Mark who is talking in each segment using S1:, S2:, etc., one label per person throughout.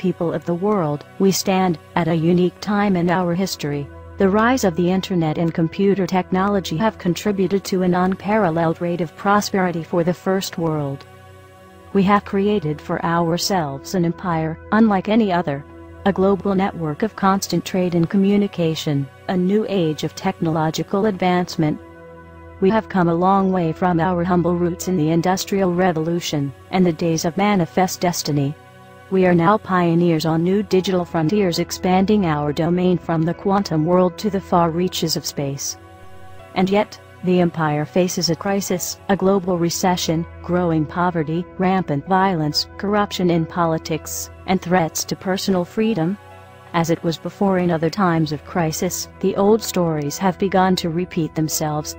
S1: people of the world, we stand at a unique time in our history. The rise of the internet and computer technology have contributed to an unparalleled rate of prosperity for the first world. We have created for ourselves an empire unlike any other, a global network of constant trade and communication, a new age of technological advancement. We have come a long way from our humble roots in the Industrial Revolution and the days of manifest destiny. We are now pioneers on new digital frontiers, expanding our domain from the quantum world to the far reaches of space. And yet, the empire faces a crisis, a global recession, growing poverty, rampant violence, corruption in politics, and threats to personal freedom. As it was before in other times of crisis, the old stories have begun to repeat themselves.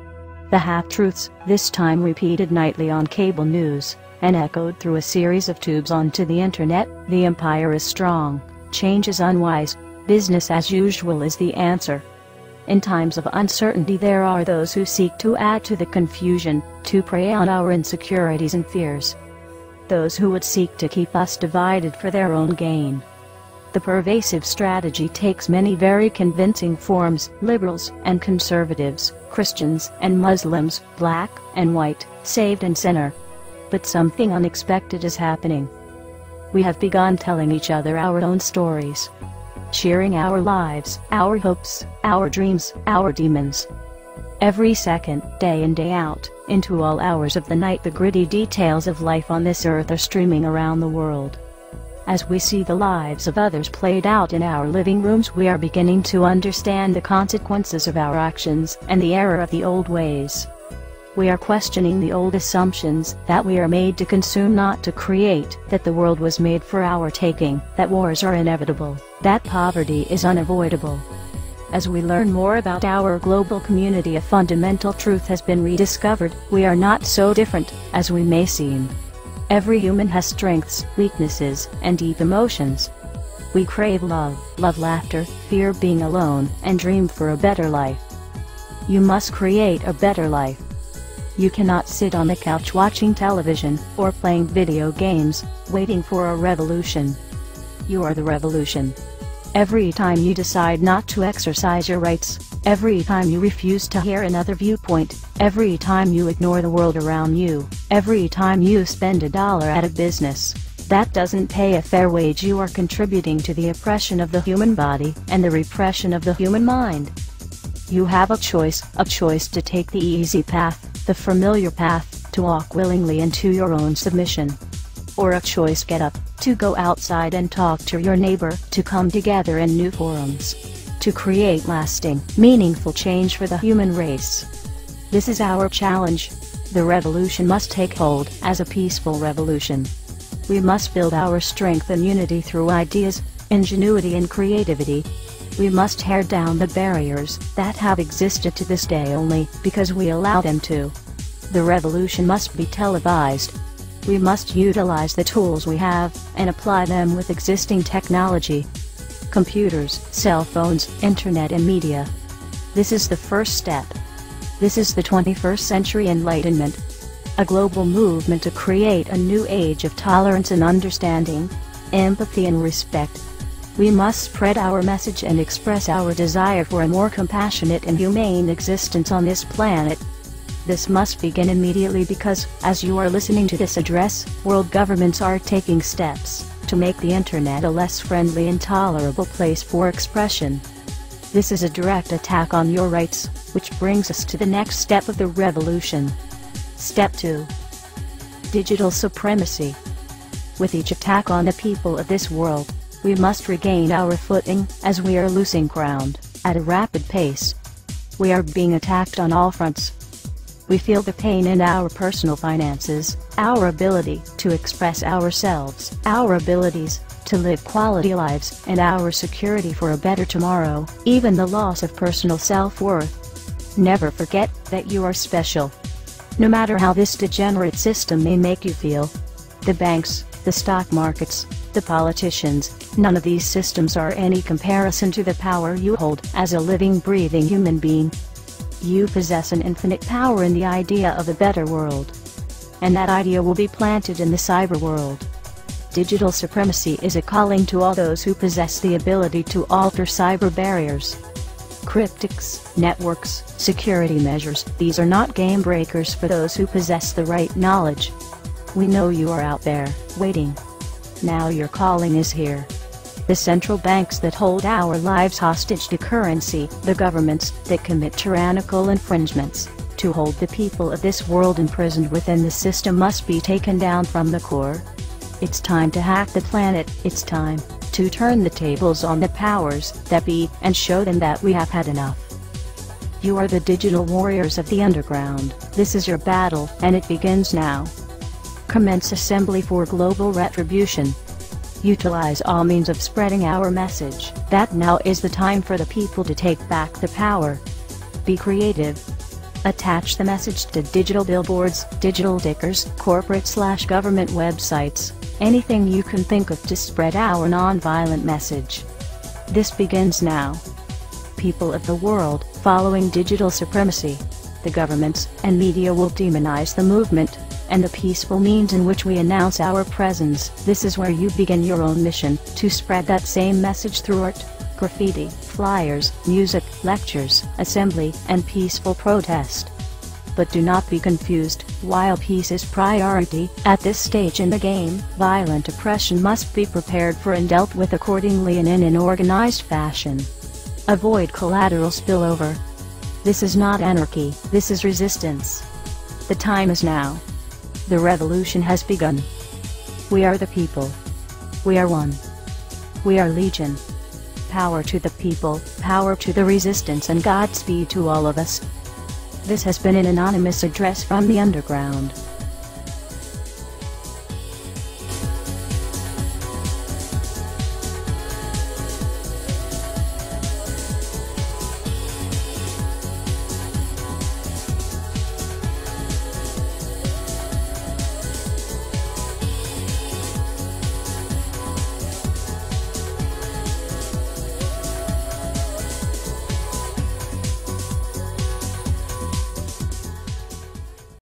S1: The half-truths, this time repeated nightly on cable news, and echoed through a series of tubes onto the internet. The empire is strong, change is unwise, business as usual is the answer. In times of uncertainty there are those who seek to add to the confusion, to prey on our insecurities and fears. Those who would seek to keep us divided for their own gain. The pervasive strategy takes many very convincing forms: liberals and conservatives, Christians and Muslims, black and white, saved and sinner. But something unexpected is happening. We have begun telling each other our own stories, sharing our lives, our hopes, our dreams, our demons. Every second, day in day out, into all hours of the night, the gritty details of life on this earth are streaming around the world. As we see the lives of others played out in our living rooms, we are beginning to understand the consequences of our actions and the error of the old ways. We are questioning the old assumptions that we are made to consume, not to create, that the world was made for our taking, that wars are inevitable, that poverty is unavoidable. As we learn more about our global community, a fundamental truth has been rediscovered: we are not so different as we may seem. Every human has strengths, weaknesses, and deep emotions. We crave love, laughter, fear being alone, and dream for a better life. You must create a better life. You cannot sit on the couch watching television, or playing video games, waiting for a revolution. You are the revolution. Every time you decide not to exercise your rights, every time you refuse to hear another viewpoint, every time you ignore the world around you, every time you spend $1 at a business that doesn't pay a fair wage, you are contributing to the oppression of the human body and the repression of the human mind. You have a choice to take the easy path, the familiar path, to walk willingly into your own submission. Or a choice: get up, to go outside and talk to your neighbor, to come together in new forums, to create lasting, meaningful change for the human race. This is our challenge. The revolution must take hold as a peaceful revolution. We must build our strength and unity through ideas, ingenuity and creativity. We must tear down the barriers that have existed to this day only because we allow them to. The revolution must be televised. We must utilize the tools we have and apply them with existing technology. Computers, cell phones, internet and media. This is the first step. This is the 21st century enlightenment. A global movement to create a new age of tolerance and understanding, empathy and respect. We must spread our message and express our desire for a more compassionate and humane existence on this planet. This must begin immediately because, as you are listening to this address, world governments are taking steps to make the internet a less friendly and tolerable place for expression. This is a direct attack on your rights, which brings us to the next step of the revolution. Step 2. Digital supremacy. With each attack on the people of this world, we must regain our footing, as we are losing ground at a rapid pace. We are being attacked on all fronts. We feel the pain in our personal finances, our ability to express ourselves, our abilities to live quality lives, and our security for a better tomorrow, even the loss of personal self-worth. Never forget that you are special. No matter how this degenerate system may make you feel. The banks, the stock markets, the politicians, none of these systems are any comparison to the power you hold as a living, breathing human being. You possess an infinite power in the idea of a better world. And that idea will be planted in the cyber world. Digital supremacy is a calling to all those who possess the ability to alter cyber barriers. Cryptics, networks, security measures, these are not game breakers for those who possess the right knowledge. We know you are out there, waiting. Now your calling is here. The central banks that hold our lives hostage to currency, the governments that commit tyrannical infringements, to hold the people of this world imprisoned within the system must be taken down from the core. It's time to hack the planet, it's time to turn the tables on the powers that be and show them that we have had enough. You are the digital warriors of the underground, this is your battle, and it begins now. Commence assembly for global retribution. Utilize all means of spreading our message, that now is the time for the people to take back the power. Be creative. Attach the message to digital billboards, digital stickers, corporate/government websites, anything you can think of to spread our non-violent message. This begins now. People of the world, following digital supremacy, the governments and media will demonize the movement and the peaceful means in which we announce our presence. This is where you begin your own mission, to spread that same message through art, graffiti, flyers, music, lectures, assembly, and peaceful protest. But do not be confused, while peace is priority, at this stage in the game, violent oppression must be prepared for and dealt with accordingly and in an organized fashion. Avoid collateral spillover. This is not anarchy, this is resistance. The time is now. The revolution has begun. We are the people. We are one. We are legion. Power to the people, power to the resistance, and Godspeed to all of us. This has been an anonymous address from the underground.